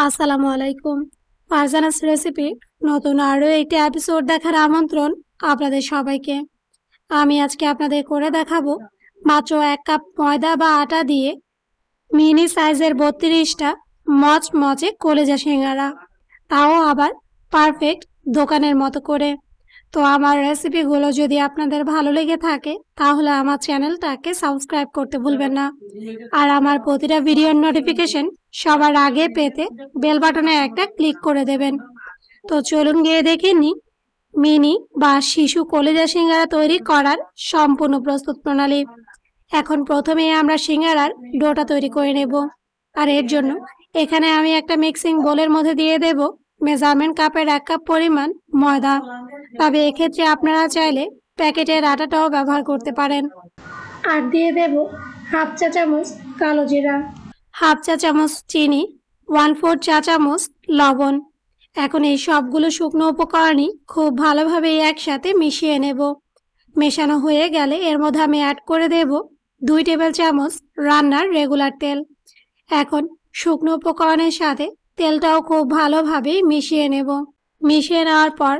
আসসালামু আলাইকুম। ফারজানাস রেসিপি নতুন আরও একটি এপিসোড দেখার আমন্ত্রণ আপনাদের সবাইকে। আমি আজকে আপনাদের করে দেখাবো মাত্র 1 কাপ ময়দা বা আটা দিয়ে মিনি সাইজের 32টা মচমচে কলেজা সিঙ্গারা, তাও আবার পারফেক্ট দোকানের মতো করে। তো আমার রেসিপিগুলো যদি আপনাদের ভালো লেগে থাকে তাহলে আমার চ্যানেলটাকে সাবস্ক্রাইব করতে ভুলবেন না, আর আমার প্রতিটা ভিডিওর নোটিফিকেশন সবার আগে পেতে বেল বাটনে একটা ক্লিক করে দেবেন। তো চলুন গিয়ে দেখে নিই মিনি বা শিশু কলেজা সিঙ্গারা তৈরি করার সম্পূর্ণ প্রস্তুত প্রণালী। এখন প্রথমে আমরা সিঙ্গারার ডোটা তৈরি করে নেব। আর এর জন্য এখানে আমি একটা মিক্সিং বোলের মধ্যে দিয়ে দেব মেজারমেন্ট কাপের 1 কাপ পরিমাণ ময়দা। তবে এক্ষেত্রে আপনারা চাইলে প্যাকেটের আটাটাও ব্যবহার করতে পারেন। আর দিয়ে দেব হাফ চা চামচ কালো জিরা, হাফ চা চামচ চিনি, 1/4 চা চামচ লবণ। এখন এই সবগুলো শুকনো উপকরণই খুব ভালোভাবে একসাথে মিশিয়ে নেব। মেশানো হয়ে গেলে এর মধ্যে আমি অ্যাড করে দেব 2 টেবিল চামচ রান্নার রেগুলার তেল। এখন শুকনো উপকরণের সাথে তেলটাও খুব ভালোভাবে মিশিয়ে নেব। মিশিয়ে নেওয়ার পর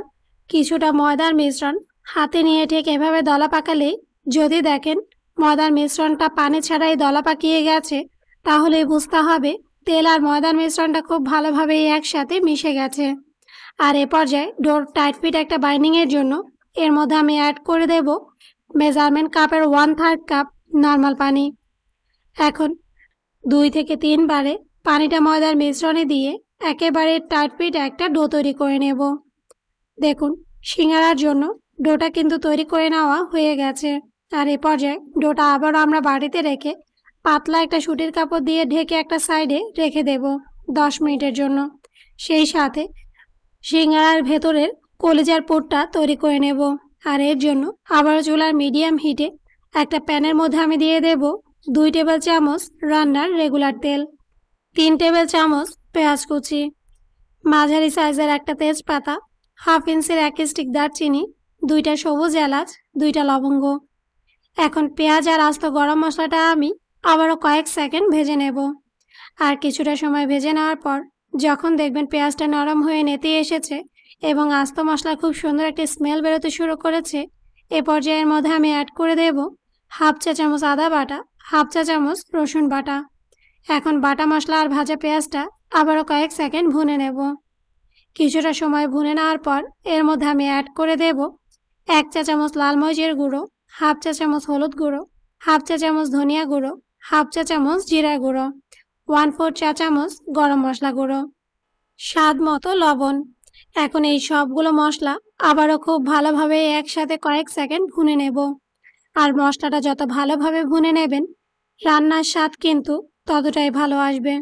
কিছুটা ময়দার মিশ্রণ হাতে নিয়ে ঠিক এভাবে দলা পাকালেই, যদি দেখেন ময়দার মিশ্রণটা পানি ছাড়াই দলা পাকিয়ে গেছে, তাহলে বুঝতে হবে তেল আর ময়দার মিশ্রণটা খুব ভালোভাবে একসাথে মিশে গেছে। আর এ পর্যায়ে ডোর টাইট ফিট একটা বাইন্ডিংয়ের জন্য এর মধ্যে আমি অ্যাড করে দেব মেজারমেন্ট কাপের 1/3 কাপ নর্মাল পানি। এখন 2 থেকে 3 বারে পানিটা ময়দার মিশ্রণে দিয়ে একেবারে টাইট ফিট একটা ডো তৈরি করে নেব। দেখুন, সিঙ্গারার জন্য ডোটা কিন্তু তৈরি করে নেওয়া হয়ে গেছে। আর এ পর্যায়ে ডোটা আবারও আমরা বাড়িতে রেখে পাতলা একটা সুতির কাপড় দিয়ে ঢেকে একটা সাইডে রেখে দেব 10 মিনিটের জন্য। সেই সাথে সিঙ্গারার ভেতরের কলিজার পুরটা তৈরি করে নেব। আর এর জন্য আবারও চুলার মিডিয়াম হিটে একটা প্যানের মধ্যে আমি দিয়ে দেব 2 টেবিল চামচ রান্নার রেগুলার তেল, 3 টেবিল চামচ পেঁয়াজ কুচি, মাঝারি সাইজের একটা তেজপাতা, হাফ ইঞ্চির 1 স্টিক দারচিনি, 2টা সবুজ এলাচ, 2টা লবঙ্গ। এখন পেঁয়াজ আর আস্ত গরম মশলাটা আমি আবারও কয়েক সেকেন্ড ভেজে নেব। আর কিছুটা সময় ভেজে নেওয়ার পর যখন দেখবেন পেঁয়াজটা নরম হয়ে নেতে এসেছে এবং আস্ত মশলা খুব সুন্দর একটা স্মেল বেরোতে শুরু করেছে, এ পর্যায়ের মধ্যে আমি অ্যাড করে দেব হাফ চা চামচ আদা বাটা, হাফ চা চামচ রসুন বাটা। এখন বাটা মশলা আর ভাজা পেঁয়াজটা আবারও কয়েক সেকেন্ড ভুনে নেব। কিছুটা সময় ভুনে নেওয়ার পর এর মধ্যে আমি অ্যাড করে দেব 1 চা চামচ লাল মরিচের গুঁড়ো, হাফ চা চামচ হলুদ গুঁড়ো, হাফ চা চামচ ধনিয়া গুঁড়ো, হাফ চা চামচ জিরা গুঁড়ো, 1/4 চা চামচ গরম মশলা গুঁড়ো, স্বাদ মতো লবণ। এখন এই সবগুলো মশলা আবারও খুব ভালোভাবে একসাথে কয়েক সেকেন্ড ভুনে নেব। আর মশলাটা যত ভালোভাবে ভুনে নেবেন রান্নার স্বাদ কিন্তু ততটাই ভালো আসবে।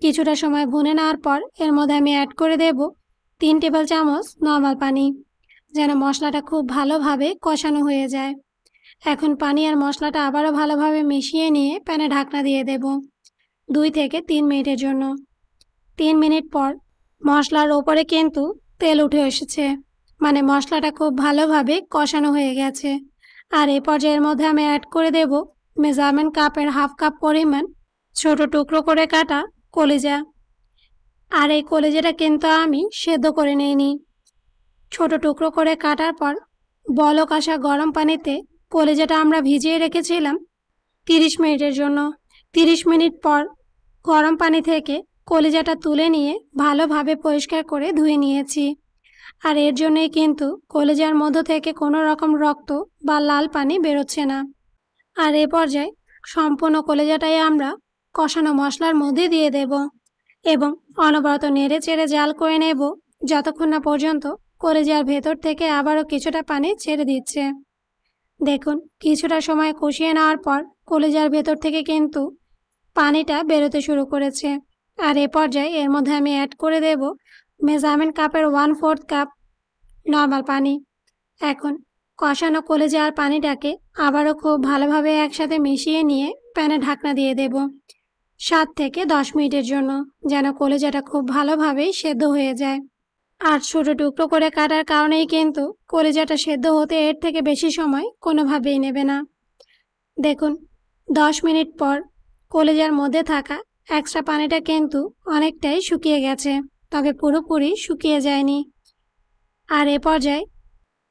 কিছুটা সময় ভুনে নেওয়ার পর এর মধ্যে আমি অ্যাড করে দেব 3 টেবিল চামচ নর্মাল পানি, যেন মশলাটা খুব ভালোভাবে কষানো হয়ে যায়। এখন পানি আর মশলাটা আবারও ভালোভাবে মিশিয়ে নিয়ে প্যানে ঢাকনা দিয়ে দেব 2 থেকে 3 মিনিটের জন্য। 3 মিনিট পর মশলার ওপরে কিন্তু তেল উঠে এসেছে, মানে মশলাটা খুব ভালোভাবে কষানো হয়ে গেছে। আর এই পর্যায়ের মধ্যে আমি অ্যাড করে দেব মেজারমেন্ট কাপের হাফ কাপ পরিমাণ ছোট টুকরো করে কাটা কলিজা। আর এই কলিজাটা কিন্তু আমি সেদ্ধ করে নিইনি। ছোট টুকরো করে কাটার পর বলক আসা গরম পানিতে কলিজাটা আমরা ভিজিয়ে রেখেছিলাম 30 মিনিটের জন্য। 30 মিনিট পর গরম পানি থেকে কলিজাটা তুলে নিয়ে ভালোভাবে পরিষ্কার করে ধুয়ে নিয়েছি। আর এর জন্যই কিন্তু কলিজার মধ্য থেকে কোনো রকম রক্ত বা লাল পানি বেরোচ্ছে না। আর এ পর্যায়ে সম্পূর্ণ কলিজাটাই আমরা কষানো মশলার মধ্যে দিয়ে দেব এবং অনবরত নেড়ে চেড়ে জাল করে নেব যতক্ষণ না পর্যন্ত কলিজার ভেতর থেকে আবারও কিছুটা পানি ছেড়ে দিচ্ছে। দেখুন, কিছুটা সময় কষিয়ে নেওয়ার পর কলিজার ভেতর থেকে কিন্তু পানিটা বেরোতে শুরু করেছে। আর এ পর্যায়ে এর মধ্যে আমি অ্যাড করে দেব মেজারমেন্ট কাপের 1/4 কাপ নর্মাল পানি। এখন কষানো কলিজা আর পানিটাকে আবারও খুব ভালোভাবে একসাথে মিশিয়ে নিয়ে প্যানে ঢাকনা দিয়ে দেব 7 থেকে 10 মিনিটের জন্য, যেন কলিজাটা খুব ভালোভাবেই সেদ্ধ হয়ে যায়। আর ছোট টুকরো করে কাটার কারণেই কিন্তু কলিজাটা সেদ্ধ হতে এর থেকে বেশি সময় কোনোভাবেই নেবে না। দেখুন, 10 মিনিট পর কলিজার মধ্যে থাকা এক্সট্রা পানিটা কিন্তু অনেকটাই শুকিয়ে গেছে, তবে পুরোপুরি শুকিয়ে যায়নি। আর এ পর্যায়ে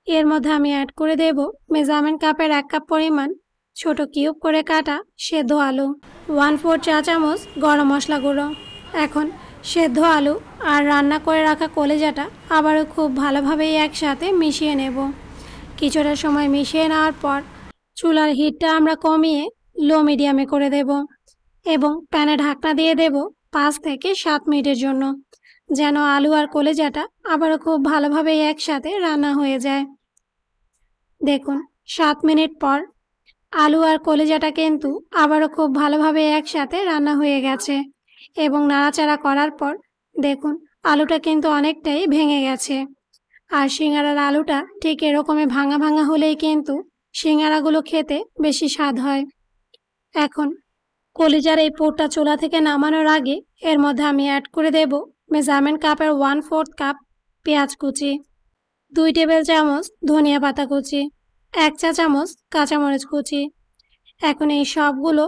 এর মধ্যে আমি অ্যাড করে দেব মেজারমেন্ট কাপের 1 কাপ পরিমাণ ছোট কিউব করে কাটা সেদ্ধ আলু, 1/4 চা চামচ গরম মশলা গুঁড়ো। এখন সেদ্ধ আলু আর রান্না করে রাখা কলিজাটা আবারও খুব ভালোভাবে একসাথে মিশিয়ে নেব। কিছুটা সময় মিশিয়ে নেওয়ার পর চুলার হিটটা আমরা কমিয়ে লো মিডিয়ামে করে দেব এবং প্যানে ঢাকনা দিয়ে দেব 5 থেকে 7 মিনিটের জন্য, যেন আলু আর কলিজাটা আবারও খুব ভালোভাবে একসাথে রান্না হয়ে যায়। দেখুন 7 মিনিট পর আলু আর কলিজাটা কিন্তু আবারও খুব ভালোভাবে একসাথে রান্না হয়ে গেছে এবং নাড়াচাড়া করার পর দেখুন আলুটা কিন্তু অনেকটাই ভেঙে গেছে। আর সিঙ্গারার আলুটা ঠিক এরকমই ভাঙা ভাঙা হলেই কিন্তু সিঙ্গারাগুলো খেতে বেশি স্বাদ হয়। এখন কলিজার এই পুরটা চুলা থেকে নামানোর আগে এর মধ্যে আমি অ্যাড করে দেব মেজারমেন্ট কাপের 1/4 কাপ পেঁয়াজ কুচি, 2 টেবিল চামচ ধনিয়া পাতা কুচি, 1 চা চামচ কাঁচামরিচ কুচি। এখন এই সবগুলো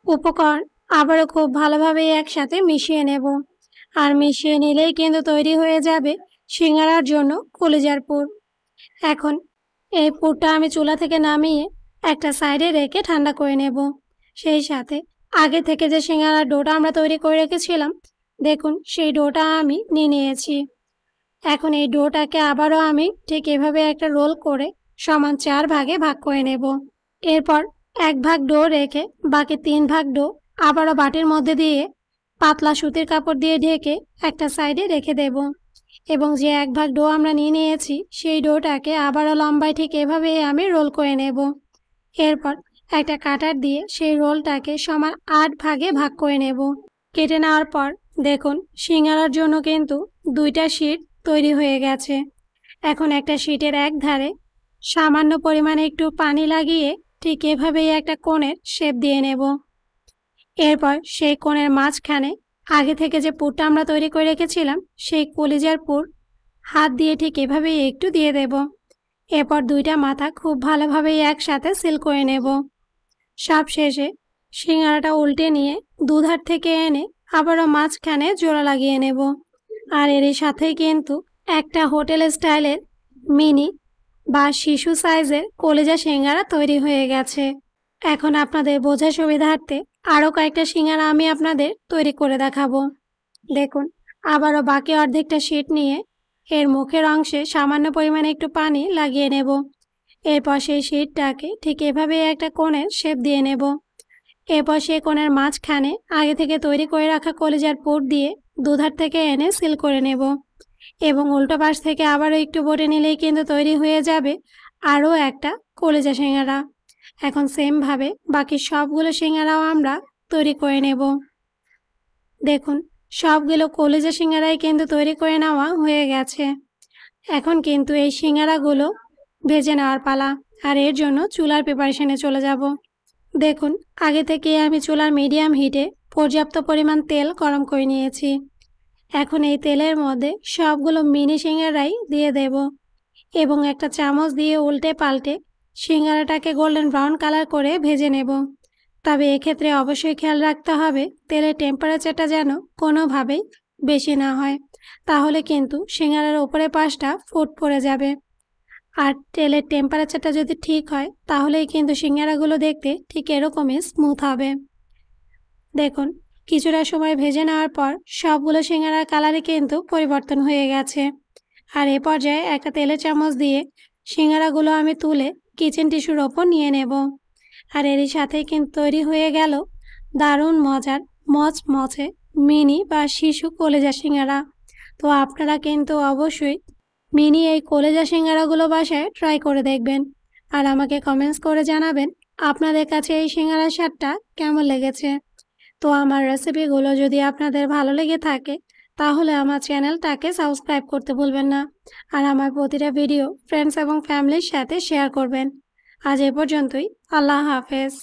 উপকরণ আবারও খুব ভালোভাবে একসাথে মিশিয়ে নেব। আর মিশিয়ে নিলেই কিন্তু তৈরি হয়ে যাবে সিঙ্গারার জন্য কলিজার পুর। এখন এই পুরটা আমি চুলা থেকে নামিয়ে একটা সাইডে রেখে ঠান্ডা করে নেব। সেই সাথে আগে থেকে যে সিঙ্গারার ডোটা আমরা তৈরি করে রেখেছিলাম, দেখুন সেই ডোটা আমি নিয়ে নিয়েছি। এখন এই ডোটাকে আবারও আমি ঠিক এভাবে একটা রোল করে সমান 4 ভাগে ভাগ করে নেব। এরপর 1 ভাগ ডো রেখে বাকি 3 ভাগ ডো আবারও বাটির মধ্যে দিয়ে পাতলা সুতির কাপড় দিয়ে ঢেকে একটা সাইডে রেখে দেব এবং যে 1 ভাগ ডো আমরা নিয়ে নিয়েছি সেই ডোটাকে আবারও লম্বায় ঠিক এভাবে আমি রোল করে নেব। এরপর একটা কাটার দিয়ে সেই রোলটাকে সমান 8 ভাগে ভাগ করে নেব। কেটে নেওয়ার পর দেখুন সিঙ্গারার জন্য কিন্তু 2টা শীট তৈরি হয়ে গেছে। এখন একটা শীটের এক ধারে সামান্য পরিমাণে একটু পানি লাগিয়ে ঠিক এভাবেই একটা কোণের শেপ দিয়ে নেব। এরপর সেই কোণের মাঝখানে আগে থেকে যে পুরটা আমরা তৈরি করে রেখেছিলাম সেই কলিজার পুর হাত দিয়ে ঠিক এভাবেই একটু দিয়ে দেব। এরপর 2টা মাথা খুব ভালোভাবে একসাথে সিল করে নেব। সব শেষে সিঙ্গারাটা উল্টে নিয়ে দুধার থেকে এনে আবারও মাঝখানে জোড়া লাগিয়ে নেব। আর এরই সাথেই কিন্তু একটা হোটেল স্টাইলের মিনি বা শিশু সাইজের কলিজা সিঙ্গারা তৈরি হয়ে গেছে। এখন আপনাদের বোঝার সুবিধার্থে আরও কয়েকটা সিঙ্গারা আমি আপনাদের তৈরি করে দেখাবো। দেখুন আবারও বাকি অর্ধেকটা শীট নিয়ে এর মুখের অংশে সামান্য পরিমাণে একটু পানি লাগিয়ে নেব। এরপর সেই শীটটাকে ঠিক এভাবে একটা কোণের শেপ দিয়ে নেব। এরপর সেই কোণের মাঝখানে আগে থেকে তৈরি করে রাখা কলিজার পুর দিয়ে দুধার থেকে এনে সিল করে নেব এবং উল্টো পাশ থেকে আবারও একটু বটে নিলেই কিন্তু তৈরি হয়ে যাবে আরও একটা কলিজা সিঙ্গারা। এখন সেমভাবে বাকি সবগুলো সিঙ্গারাও আমরা তৈরি করে নেব। দেখুন সবগুলো কলিজা সিঙ্গারাই কিন্তু তৈরি করে নেওয়া হয়ে গেছে। এখন কিন্তু এই সিঙ্গারাগুলো ভেজে নেওয়ার পালা। আর এর জন্য চুলার প্রিপারেশনে চলে যাব। দেখুন আগে থেকে আমি চুলার মিডিয়াম হিটে পর্যাপ্ত পরিমাণ তেল গরম করে নিয়েছি। এখন এই তেলের মধ্যে সবগুলো মিনি সিঙ্গারাই দিয়ে দেব এবং একটা চামচ দিয়ে উল্টে পাল্টে সিঙ্গারাটাকে গোল্ডেন ব্রাউন কালার করে ভেজে নেব। তবে এক্ষেত্রে অবশ্যই খেয়াল রাখতে হবে তেলের টেম্পারেচারটা যেন কোনোভাবেই বেশি না হয়, তাহলে কিন্তু সিঙ্গারার উপরের পাশটা ফুট পড়ে যাবে। আর তেলের টেম্পারেচারটা যদি ঠিক হয় তাহলেই কিন্তু সিঙ্গারাগুলো দেখতে ঠিক এরকমই স্মুথ হবে। দেখুন কিছুটা সময় ভেজে নেওয়ার পর সবগুলো সিঙ্গারার কালারই কিন্তু পরিবর্তন হয়ে গেছে। আর এ পর্যায়ে একটা তেলের চামচ দিয়ে সিঙ্গারাগুলো আমি তুলে কিচেন টিস্যুর ওপর নিয়ে নেব। আর এরই সাথেই কিন্তু তৈরি হয়ে গেল দারুণ মজার মচমচে মিনি বা শিশু কলিজা সিঙ্গারা। তো আপনারা কিন্তু অবশ্যই মিনি এই কলিজা সিঙ্গারাগুলো বাসায় ট্রাই করে দেখবেন আর আমাকে কমেন্টস করে জানাবেন আপনাদের কাছে এই সিঙ্গারার স্বাদটা কেমন লেগেছে। তো আমার রেসিপিগুলো যদি আপনাদের ভালো লেগে থাকে তাহলে আমার চ্যানেলটাকে সাবস্ক্রাইব করতে ভুলবেন না আর আমার প্রতিটা ভিডিও ফ্রেন্ডস এবং ফ্যামিলির সাথে শেয়ার করবেন। আজ এ পর্যন্তই। আল্লাহ হাফেজ।